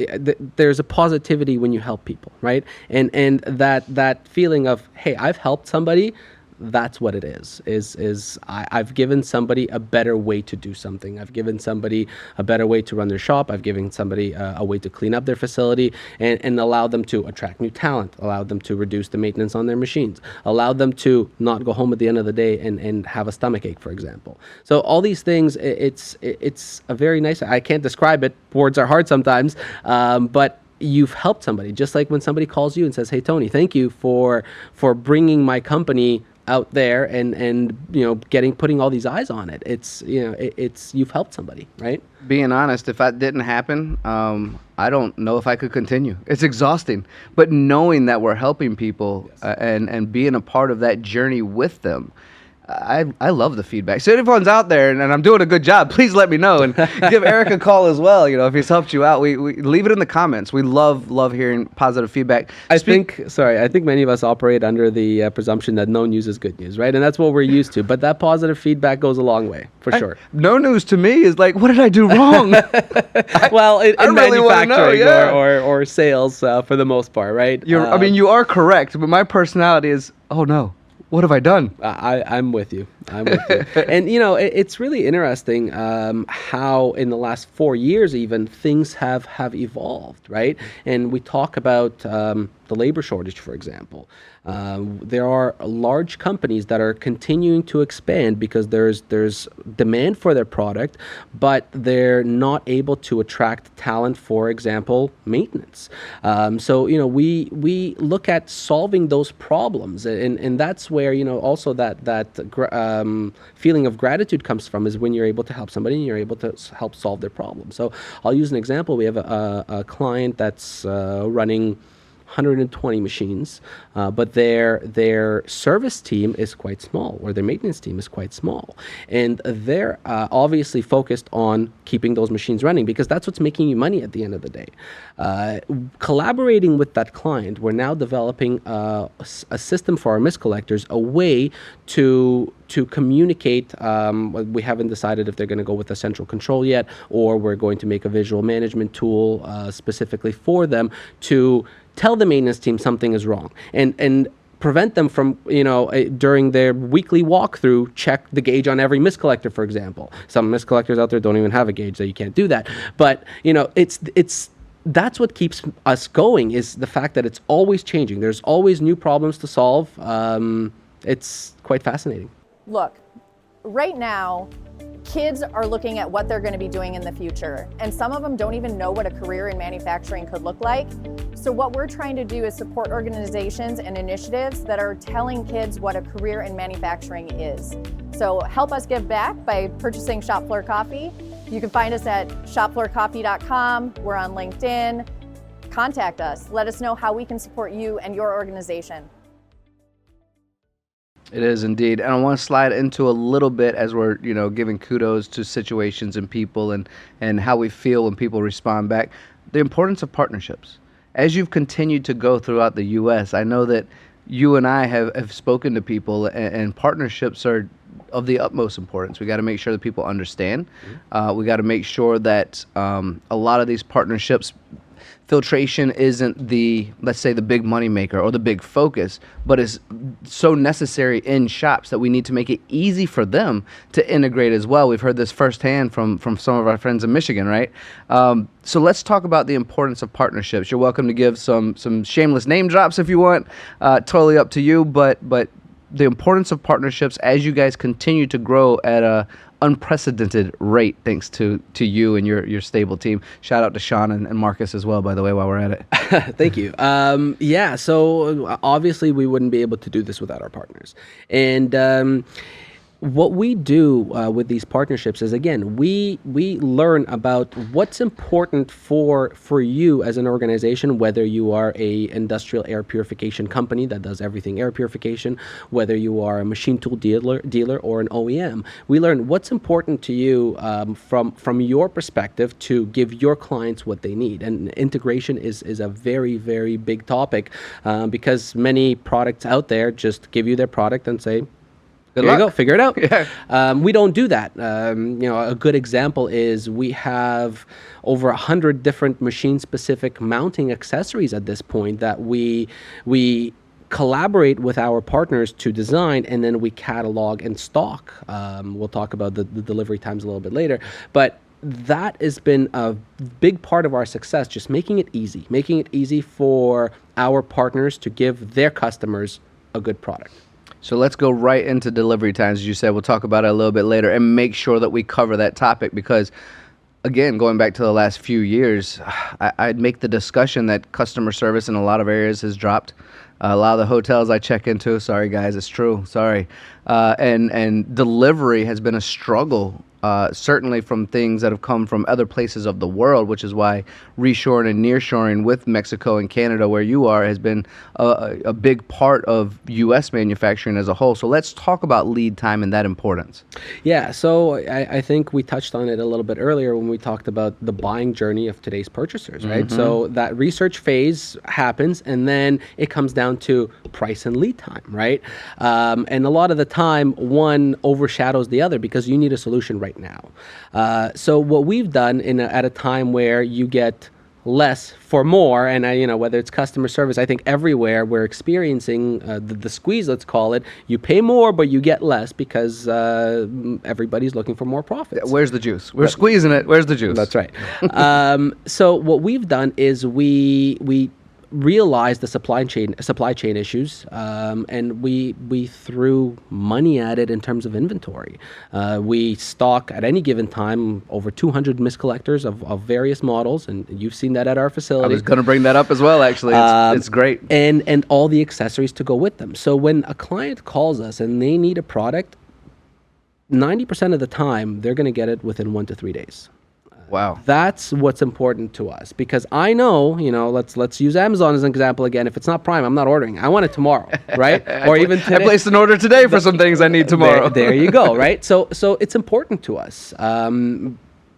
there's a positivity when you help people, right? And that feeling of, hey, I've helped somebody. That's what it is I've given somebody a better way to do something. I've given somebody a better way to run their shop. I've given somebody a way to clean up their facility and allow them to attract new talent, allow them to reduce the maintenance on their machines, allow them to not go home at the end of the day and have a stomach ache, for example. So all these things, it's a very nice, I can't describe it. Words are hard sometimes, but you've helped somebody. Just like when somebody calls you and says, hey, Tony, thank you for bringing my company out there and putting all these eyes on it. It's you've helped somebody, right? Being honest, if that didn't happen, I don't know if I could continue. It's exhausting, but knowing that we're helping people, yes, and being a part of that journey with them, I love the feedback. So if anyone's out there and I'm doing a good job, please let me know and give Erik a call as well. If he's helped you out, we leave it in the comments. We love hearing positive feedback. I think many of us operate under the presumption that no news is good news, right? And that's what we're used to. But that positive feedback goes a long way, for sure. No news to me is like, what did I do wrong? Well, in really manufacturing know, yeah, or sales for the most part, right? You are correct, but my personality is, oh no. What have I done? I'm with you. And, it's really interesting how in the last 4 years even things have evolved, right? And we talk about the labor shortage, for example. There are large companies that are continuing to expand because there's demand for their product, but they're not able to attract talent, for example, maintenance. So we look at solving those problems, and that's where also that feeling of gratitude comes from, is when you're able to help somebody and you're able to help solve their problem. So I'll use an example. We have a client that's running 120 machines, but their service team is quite small, or their maintenance team is quite small. And they're obviously focused on keeping those machines running because that's what's making you money at the end of the day. Collaborating with that client, we're now developing a system for our mist collectors, a way to communicate. We haven't decided if they're going to go with a central control yet, or we're going to make a visual management tool specifically for them to tell the maintenance team something is wrong and prevent them from, during their weekly walkthrough, check the gauge on every mist collector, for example. Some mist collectors out there don't even have a gauge, so you can't do that. But, that's what keeps us going, is the fact that it's always changing. There's always new problems to solve. It's quite fascinating. Look, right now, kids are looking at what they're going to be doing in the future, and some of them don't even know what a career in manufacturing could look like. So what we're trying to do is support organizations and initiatives that are telling kids what a career in manufacturing is. So help us give back by purchasing Shop Floor Coffee. You can find us at shopfloorcoffee.com. We're on LinkedIn. Contact us. Let us know how we can support you and your organization. It is indeed. And I want to slide into a little bit as we're, giving kudos to situations and people and how we feel when people respond back. The importance of partnerships. As you've continued to go throughout the U.S., I know that you and I have spoken to people, and partnerships are of the utmost importance. We got to make sure that people understand. We got to make sure that a lot of these partnerships, filtration isn't the, let's say, the big money maker or the big focus, but is so necessary in shops that we need to make it easy for them to integrate as well. We've heard this firsthand from some of our friends in Michigan, right? So let's talk about the importance of partnerships. You're welcome to give some shameless name drops if you want. Totally up to you, but the importance of partnerships as you guys continue to grow at a unprecedented rate, thanks to you and your stable team. Shout out to Sean and Marcus as well, by the way, while we're at it. Thank you. So obviously we wouldn't be able to do this without our partners. And What we do with these partnerships is, again, we learn about what's important for you as an organization, whether you are a industrial air purification company that does everything air purification, whether you are a machine tool dealer or an OEM. We learn what's important to you from your perspective to give your clients what they need. And integration is a very, very big topic because many products out there just give you their product and say, Good there you luck. go, figure it out. Yeah. We don't do that. A good example is we have over 100 different machine-specific mounting accessories at this point that we collaborate with our partners to design, and then we catalog and stock. We'll talk about the delivery times a little bit later, but that has been a big part of our success, just making it easy for our partners to give their customers a good product. So let's go right into delivery times, as you said. We'll talk about it a little bit later and make sure that we cover that topic because, again, going back to the last few years, I'd make the discussion that customer service in a lot of areas has dropped. A lot of the hotels I check into, sorry guys, it's true, sorry. And delivery has been a struggle, certainly from things that have come from other places of the world, which is why reshoring and nearshoring with Mexico and Canada, where you are, has been a big part of U.S. manufacturing as a whole. So let's talk about lead time and that importance. Yeah, so I think we touched on it a little bit earlier when we talked about the buying journey of today's purchasers, right? So that research phase happens, and then it comes down to price and lead time, right? And a lot of the time, one overshadows the other because you need a solution right now. So what we've done at a time where you get less for more, and whether it's customer service, I think everywhere we're experiencing the squeeze, let's call it. You pay more, but you get less because everybody's looking for more profits. Where's the juice? We're squeezing it. Where's the juice? That's right. So what we've done is we realized the supply chain issues, and we threw money at it in terms of inventory. We stock at any given time over 200 mist collectors of various models, and you've seen that at our facility. I was going to bring that up as well, actually. It's great. And all the accessories to go with them. So when a client calls us and they need a product, 90% of the time, they're going to get it within 1 to 3 days. Wow. That's what's important to us because I know, let's use Amazon as an example again. If it's not Prime, I'm not ordering. I want it tomorrow, right? Or even today. I placed an order today for some things I need tomorrow. There you go, right? So it's important to us.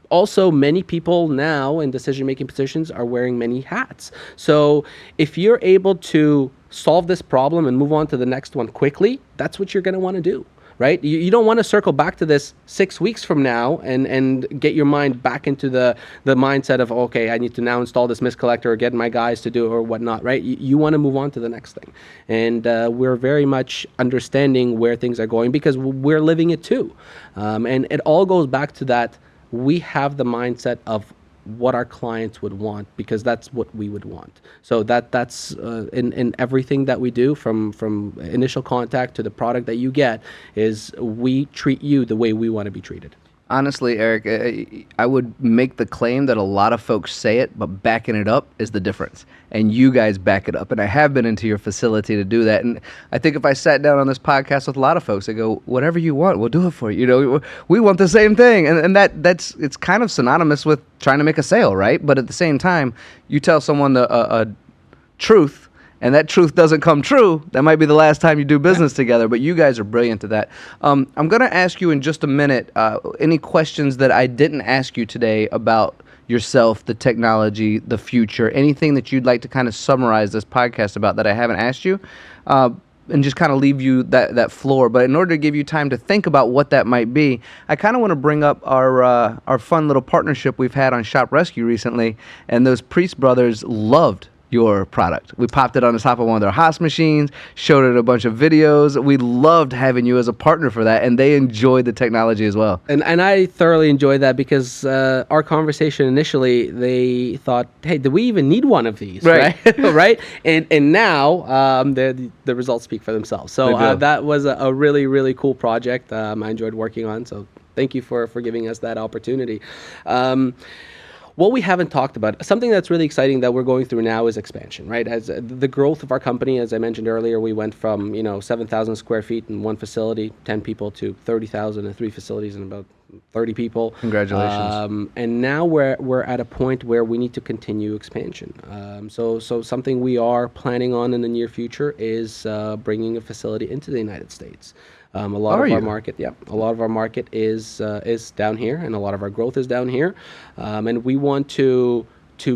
Also, many people now in decision-making positions are wearing many hats. So if you're able to solve this problem and move on to the next one quickly, that's what you're going to want to do. Right? You don't want to circle back to this 6 weeks from now and get your mind back into the mindset of, okay, I need to now install this mist collector or get my guys to do it or whatnot, right? You want to move on to the next thing. And we're very much understanding where things are going because we're living it too. And it all goes back to that we have the mindset of what our clients would want because that's what we would want. So that's in everything that we do from initial contact to the product that you get is we treat you the way we want to be treated. Honestly, Eric, I would make the claim that a lot of folks say it, but backing it up is the difference. And you guys back it up. And I have been into your facility to do that. And I think if I sat down on this podcast with a lot of folks, they go, whatever you want, we'll do it for you. We want the same thing. And it's kind of synonymous with trying to make a sale, right? But at the same time, you tell someone a truth, and that truth doesn't come true, that might be the last time you do business together, but you guys are brilliant at that. I'm going to ask you in just a minute any questions that I didn't ask you today about yourself, the technology, the future, anything that you'd like to kind of summarize this podcast about that I haven't asked you, and just kind of leave you that floor. But in order to give you time to think about what that might be, I kind of want to bring up our fun little partnership we've had on Shop Rescue recently, and those Priest brothers loved your product. We popped it on the top of one of their Haas machines, showed it a bunch of videos. We loved having you as a partner for that, and they enjoyed the technology as well. And I thoroughly enjoyed that because our conversation initially, they thought, hey, do we even need one of these? Right. Right? And now the results speak for themselves. So that was a really, really cool project I enjoyed working on. So thank you for giving us that opportunity. what we haven't talked about, something that's really exciting that we're going through now is expansion, right? As the growth of our company, as I mentioned earlier, we went from 7,000 square feet in one facility, 10 people, to 30,000 in 3 facilities and about 30 people. Congratulations. And now we're at a point where we need to continue expansion. So something we are planning on in the near future is bringing a facility into the United States. A lot of our market is down here, and a lot of our growth is down here, and we want to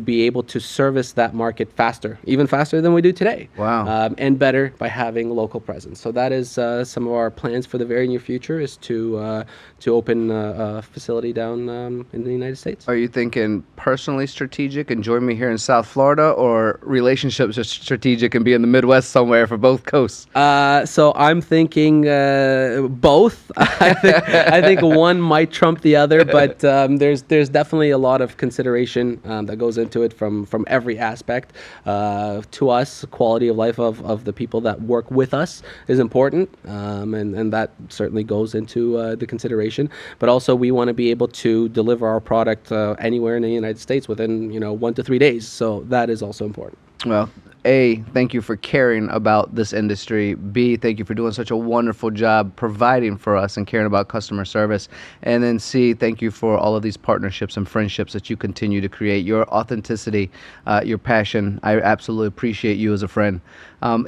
be able to service that market faster, even faster than we do today. Wow. And better by having local presence. So that is some of our plans for the very near future, is to open a facility down in the United States. Are you thinking personally strategic and join me here in South Florida, or relationships are strategic and be in the Midwest somewhere for both coasts? So I'm thinking both. I think one might trump the other, but there's definitely a lot of consideration that goes into it from every aspect. To us, quality of life of the people that work with us is important, and that certainly goes into the consideration. But also, we want to be able to deliver our product anywhere in the United States within 1 to 3 days. So that is also important. Well, A, thank you for caring about this industry. B, thank you for doing such a wonderful job providing for us and caring about customer service. And then C, thank you for all of these partnerships and friendships that you continue to create. Your authenticity, your passion, I absolutely appreciate you as a friend.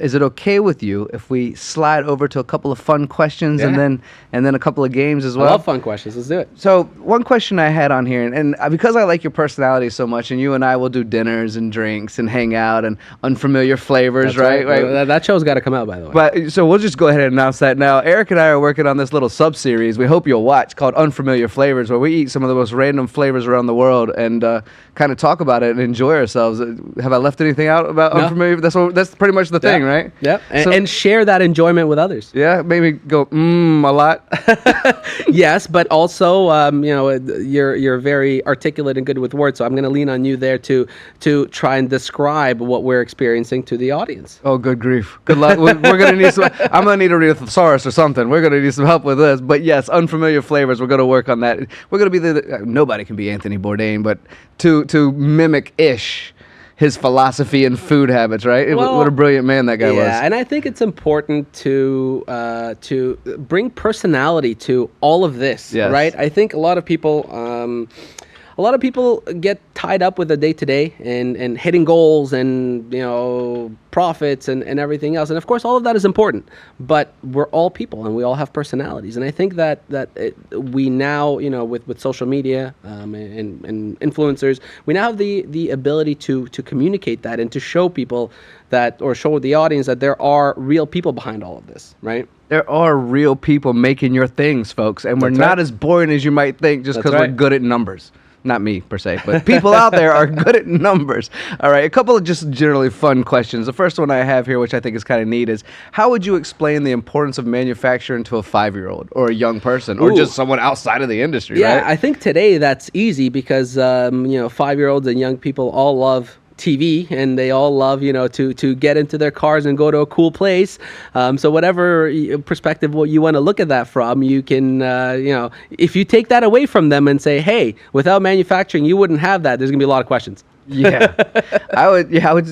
Is it okay with you if we slide over to a couple of fun questions and then a couple of games as well? I love fun questions. Let's do it. So one question I had on here, and because I like your personality so much, and you and I will do dinners and drinks and hang out and unfamiliar flavors, That's right? That show's got to come out, by the way. But so we'll just go ahead and announce that now. Eric and I are working on this little sub-series we hope you'll watch, called Unfamiliar Flavors, where we eat some of the most random flavors around the world and kind of talk about it and enjoy ourselves. Have I left anything out about No. unfamiliar? That's pretty much the thing, right? Yep. So- And share that enjoyment with others. Yeah, maybe go a lot. Yes, but also, you're very articulate and good with words, so I'm going to lean on you there to try and describe what we're experiencing to the audience. Oh, good grief. Good luck. We're going to need some. I'm going to need a read a thesaurus or something. We're going to need some help with this. But yes, unfamiliar flavors. We're going to work on that. We're going to be nobody can be Anthony Bourdain, but to mimic-ish his philosophy and food habits, right? Well, what a brilliant man that guy was. Yeah, and I think it's important to bring personality to all of this, Yes. right? I think a lot of people get tied up with the day-to-day and hitting goals and profits and everything else, and of course all of that is important. But we're all people and we all have personalities, and I think that we now with social media and influencers, we now have the ability to communicate that and to show people that, or show the audience that there are real people behind all of this, right? There are real people making your things, folks, and we're That's not right. as boring as you might think just That's because we're right. good at numbers. Not me, per se, but people out there are good at numbers. All right, a couple of just generally fun questions. The first one I have here, which I think is kind of neat, is how would you explain the importance of manufacturing to a 5-year-old or a young person or Ooh. just someone outside of the industry, Yeah, right? I think today that's easy because 5-year-olds and young people all love TV, and they all love to get into their cars and go to a cool place. So whatever perspective you want to look at that from, you can if you take that away from them and say, hey, without manufacturing you wouldn't have that, there's gonna be a lot of questions. Yeah, I would. Yeah, I would.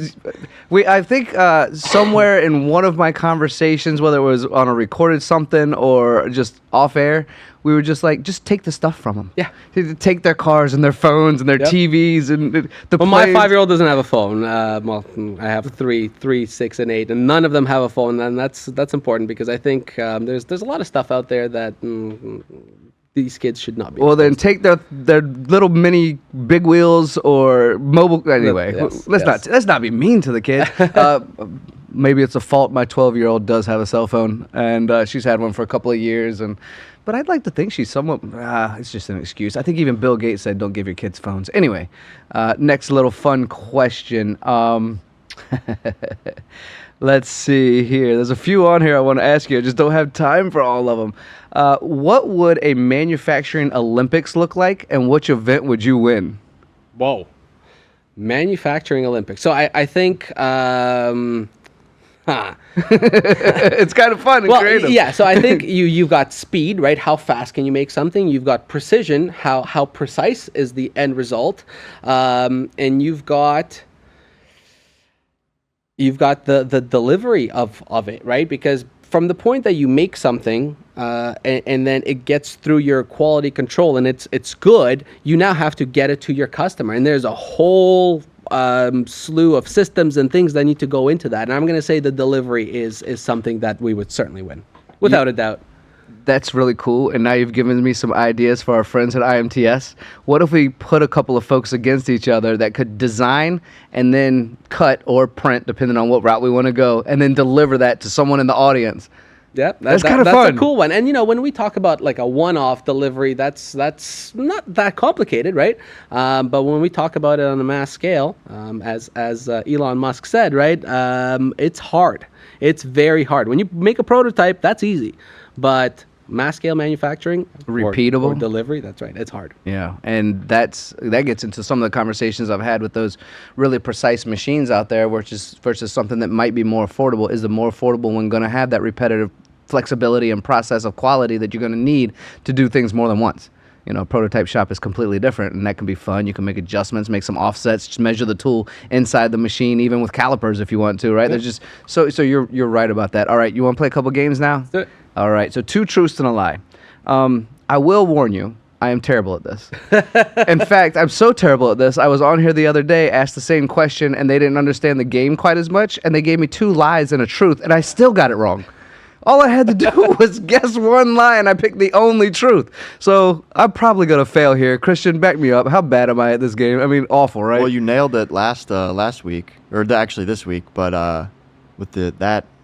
I think somewhere in one of my conversations, whether it was on a recorded something or just off air, we were just like, just take the stuff from them. Yeah. Take their cars and their phones and their Yep. TVs and the. Well, my planes. 5-year-old doesn't have a phone. I have 3, 6, and 8, and none of them have a phone, and that's important because I think there's a lot of stuff out there that these kids should not be. Well, then take their little mini big wheels or mobile. Anyway, Yes, let's not be mean to the kid. Maybe it's a fault. My 12-year-old does have a cell phone, and she's had one for a couple of years. But I'd like to think she's somewhat. It's just an excuse. I think even Bill Gates said, "Don't give your kids phones." Anyway, next little fun question. Let's see here. There's a few on here I want to ask you. I just don't have time for all of them. What would a manufacturing Olympics look like, and which event would you win? Whoa. Manufacturing Olympics. So I think It's kind of fun and creative. Yeah. So I think you've got speed, right? How fast can you make something? You've got precision. How precise is the end result? And you've got the delivery of it, right? Because from the point that you make something and then it gets through your quality control and it's good, you now have to get it to your customer, and there's a whole slew of systems and things that need to go into that. And I'm going to say the delivery is something that we would certainly win, without a doubt. That's really cool. And now you've given me some ideas for our friends at IMTS. What if we put a couple of folks against each other that could design and then cut or print, depending on what route we want to go, and then deliver that to someone in the audience? Yeah, that's kind of fun. That's a cool one. And when we talk about like a one-off delivery, that's not that complicated, right? But when we talk about it on a mass scale, as Elon Musk said, right, it's hard. It's very hard. When you make a prototype, that's easy, but mass scale manufacturing, repeatable or delivery, that's right, it's hard. Yeah, and that gets into some of the conversations I've had with those really precise machines out there, versus something that might be more affordable. Is the more affordable one going to have that repetitive flexibility and process of quality that you're going to need to do things more than once? A prototype shop is completely different, and that can be fun. You can make adjustments, make some offsets, just measure the tool inside the machine, even with calipers if you want to, right? Yeah. There's just so you're right about that. All right, you want to play a couple games now? Let's do it. All right, so 2 truths and a lie. I will warn you, I am terrible at this. In fact, I'm so terrible at this, I was on here the other day, asked the same question, and they didn't understand the game quite as much, and they gave me 2 lies and a truth, and I still got it wrong. All I had to do was guess one lie, and I picked the only truth. So I'm probably going to fail here. Christian, back me up. How bad am I at this game? I mean, awful, right? Well, you nailed it last week, or actually this week, but with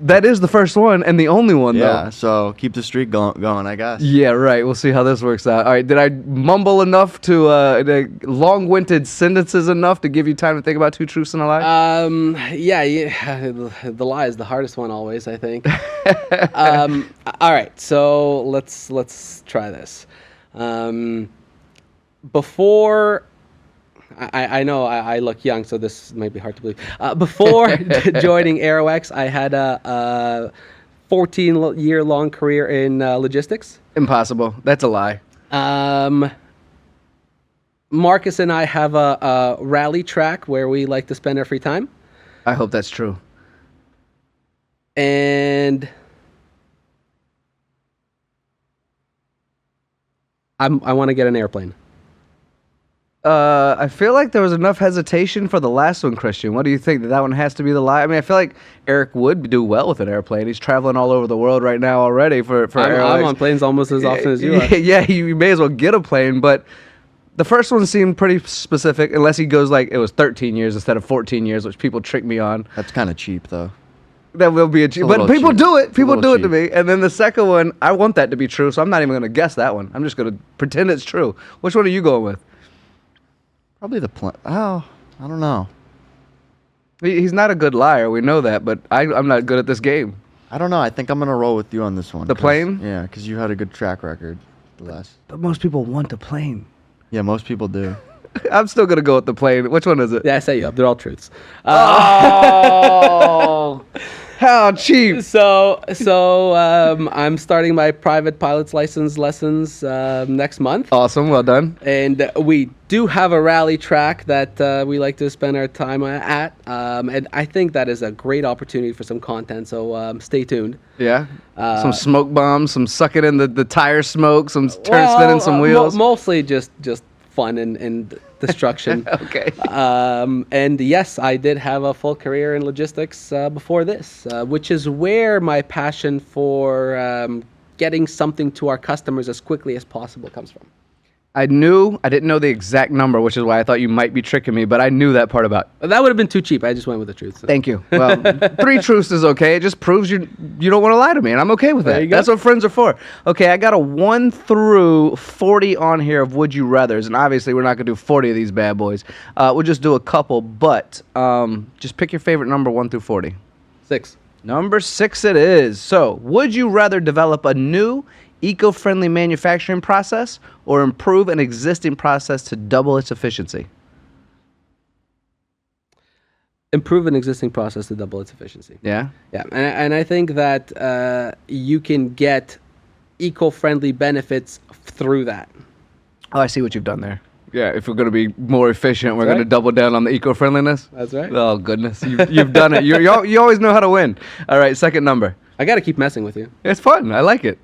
that is the first one and the only one, though. Yeah, so keep the streak going, I guess. Yeah, right. We'll see how this works out. All right, did I mumble enough to the long-winded sentences enough to give you time to think about 2 truths and a lie? Yeah, the lie is the hardest one always, I think. All right, so let's try this. Before I know I look young, so this might be hard to believe. Before joining Aeroex, I had a 14-year-long career in logistics. Impossible. That's a lie. Marcus and I have a rally track where we like to spend our free time. I hope that's true. And I want to get an airplane. I feel like there was enough hesitation for the last one, Christian. What do you think? That one has to be the lie? I mean, I feel like Erik would do well with an airplane. He's traveling all over the world right now already for I'm on planes almost as often as you are. Yeah, you may as well get a plane, but the first one seemed pretty specific, unless he goes like it was 13 years instead of 14 years, which people trick me on. That's kind of cheap, though. That will be a cheap, but people do it. People do it to me. And then the second one, I want that to be true, so I'm not even going to guess that one. I'm just going to pretend it's true. Which one are you going with? Probably the plane. Oh, I don't know. He's not a good liar. We know that, but I'm not good at this game. I don't know. I think I'm going to roll with you on this one. The plane? Yeah, because you had a good track record. But most people want the plane. Yeah, most people do. I'm still going to go with the plane. Which one is it? Yeah, I set you up. They're all truths. Oh, how cheap. So I'm starting my private pilot's license lessons next month. Awesome. Well done. And we do have a rally track that we like to spend our time at. And I think that is a great opportunity for some content. So stay tuned. Yeah. Some smoke bombs, some sucking in the tire smoke, some spinning some wheels. Mostly just fun and destruction. Okay. And yes, I did have a full career in logistics before this, which is where my passion for getting something to our customers as quickly as possible comes from. I didn't know the exact number, which is why I thought you might be tricking me, but I knew that part about. That would have been too cheap. I just went with the truth. So. Thank you. Well, 3 truths is okay. It just proves you don't want to lie to me, and I'm okay with that. There you go. That's what friends are for. Okay, I got a 1 through 40 on here of would you rathers, and obviously we're not gonna do 40 of these bad boys. We'll just do a couple, but just pick your favorite number 1 through 40. 6. Number 6 it is. So, would you rather develop a new eco-friendly manufacturing process or improve an existing process to double its efficiency? Improve an existing process to double its efficiency. Yeah. Yeah, and I think that you can get eco-friendly benefits through that. Oh, I see what you've done there. Yeah, if we're going to be more efficient, we're That's going to right. double down on the eco-friendliness. That's right. Oh, goodness. You've done it. You always know how to win. All right, second number. I got to keep messing with you. It's fun. I like it.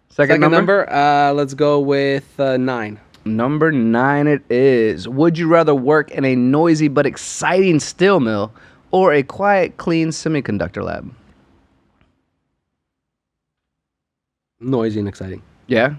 Second number? Let's go with 9. Number 9 it is. Would you rather work in a noisy but exciting steel mill or a quiet, clean semiconductor lab? Noisy and exciting. Yeah?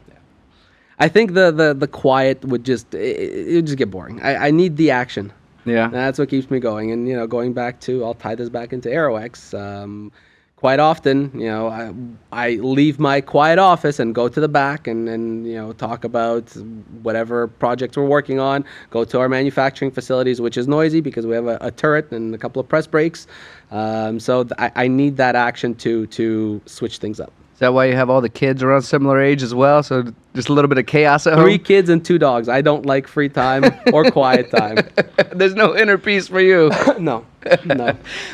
I think the quiet would just it would just get boring. I need the action. Yeah. That's what keeps me going. And going back to, I'll tie this back into Aeroex. Quite often, I leave my quiet office and go to the back and talk about whatever projects we're working on. Go to our manufacturing facilities, which is noisy because we have a turret and a couple of press brakes. I need that action to switch things up. Is that why you have all the kids around similar age as well? So just a little bit of chaos at 3 home? kids and 2 dogs. I don't like free time or quiet time. There's no inner peace for you. No.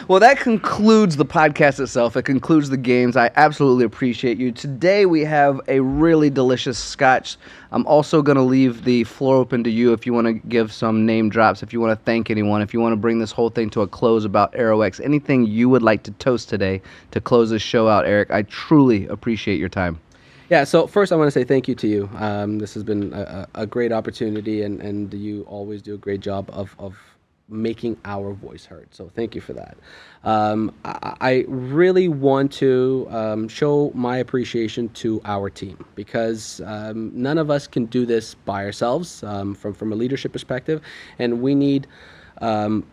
Well, that concludes the podcast itself. It concludes the games. I absolutely appreciate you. Today we have a really delicious scotch. I'm also going to leave the floor open to you if you want to give some name drops, if you want to thank anyone, if you want to bring this whole thing to a close about Aeroex, anything you would like to toast today to close this show out, Erik. I truly appreciate your time. Yeah, so first I want to say thank you to you. This has been a great opportunity, and you always do a great job of making our voice heard. So thank you for that. I really want to show my appreciation to our team because none of us can do this by ourselves from a leadership perspective, and we need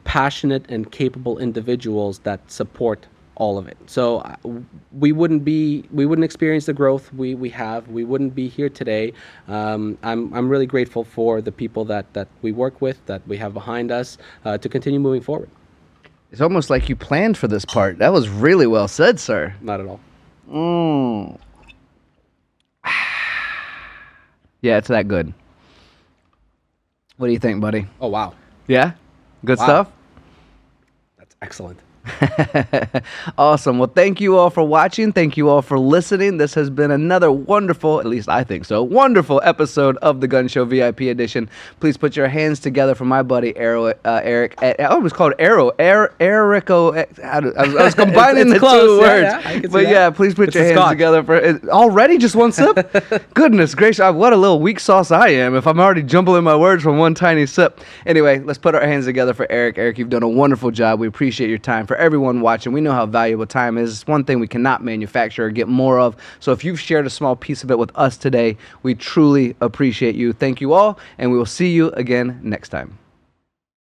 passionate and capable individuals that support all of it. So we wouldn't experience the growth we have. We wouldn't be here today. I'm really grateful for the people that we work with, that we have behind us, to continue moving forward. It's almost like you planned for this part. That was really well said, sir. Not at all. Yeah, it's that good. What do you think, buddy? Oh, wow. Yeah? Good Wow. stuff? That's excellent. Awesome. Well, thank you all for watching. Thank you all for listening. This has been another wonderful, at least I think so, wonderful episode of the Gunn Show VIP edition. Please put your hands together for my buddy Erik. I almost called Eriko. I was combining It's the close. two Yeah, words. yeah, I can see But that. yeah, please put It's your a hands Scotch. together for already just one sip. Goodness gracious, what a little weak sauce I am if I'm already jumbling my words from one tiny sip. Anyway, let's put our hands together for Erik. Erik, you've done a wonderful job. We appreciate your time. For everyone watching, we know how valuable time is. It's one thing we cannot manufacture or get more of. So if you've shared a small piece of it with us today, we truly appreciate you. Thank you all, and we will see you again next time.